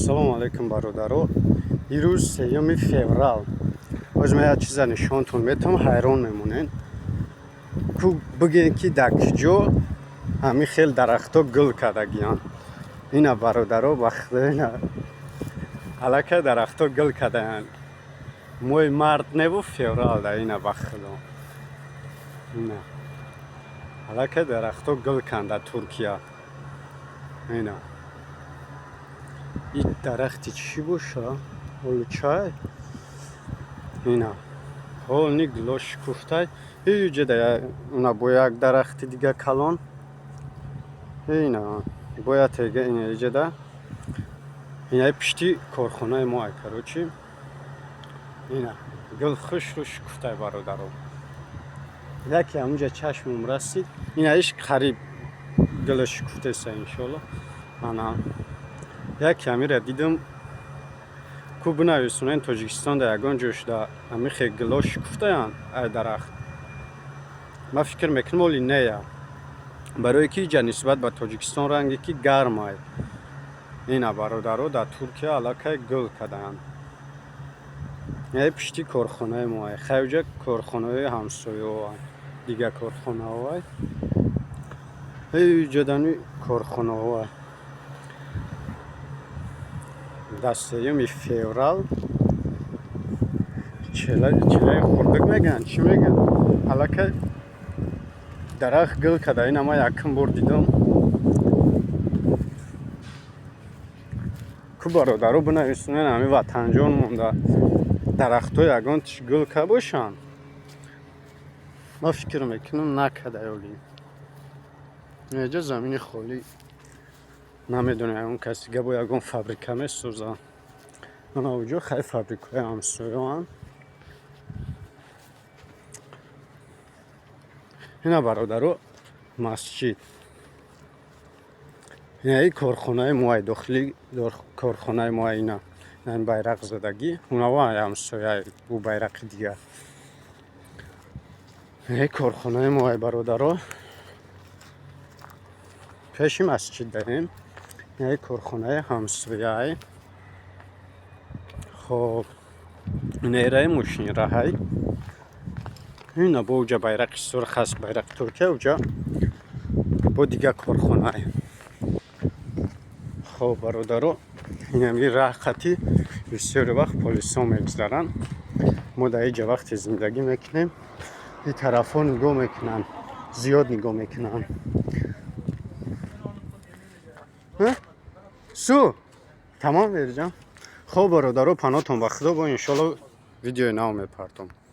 Ассалому алейкум бародаро. Ирӯз 3 феврал. Оз ма як чиза нишонтон метам, ҳайрон мемонен. Ку бигем ки дар киҷо ҳами хел дарахто гул кардагиян. Ина бародаро бахта ина алака дарахто гул кардаян. Моҳи март небу феврал да ина бахтдо. Ина алака дарахто гул канда Туркия. Ина این درختی چی باشه؟ چای؟ اینا حال نگلوش کفته اینجا ده اونا با یک درخت دیگه کلان اینا باید تیگه اینجا ده اینا پشتی کارخانه ما کروچی اینا گل خوش روش کفته برادرو یکی همونجا چشمم رسید اینا ایش قریب گلش کفته سه انشالله انا یک کمی را دیدم کو بنویسونن تاجیکستان در یگان جوش در همی خیلی گلاش کفته یان ای درخت ما فکر میکنم ولی نه یا برای که اینجا نسبت به تاجیکستان رنگی که گرم های اینا برادرها در ترکیه علاقه گل کردن یه پشتی کارخانه ما های خیلی کارخانه همسایه ها دیگه کارخانه های اینجا دنی کارخانه ها دستیم فیورال چله خوردک میگن چی میگن حالا که درخت گل کده این اما یکم بار دیدم که برادرو بنویسونن همی وطنجان مونده درخت های یگان تش گل که باشن ما فکر میکنم نکده یولی اینجا زمین خالی نمیدونه اون کسی که با یگان فابریکه میسوزن اونا اونجا خیلی فابریکه همسایه هم اینا برادرو مسجد اینا ای کارخانه موهای داخلی کارخانه موهای اینا این بیرق زدگی اونا و همسایه او بیرق دیگه ای کارخانه موهای برادرو پیش مسجد داریم این کارخانه همسایه خب نیره ماشین راهی اینا با اوجا بیرق سرخ است بیرق ترکیه اوجا با دیگه کارخانه خب برادرو این همی راه خطی بسیار وقت پلیس ها میگذارن ما در اینجا وقت زندگی میکنیم این طرف ها نگاه میکنن زیاد نگاه میکنن سو تمام vereceğim. خب برادرو پناهتون به خدا با انشالله ویدیو نو میپرتم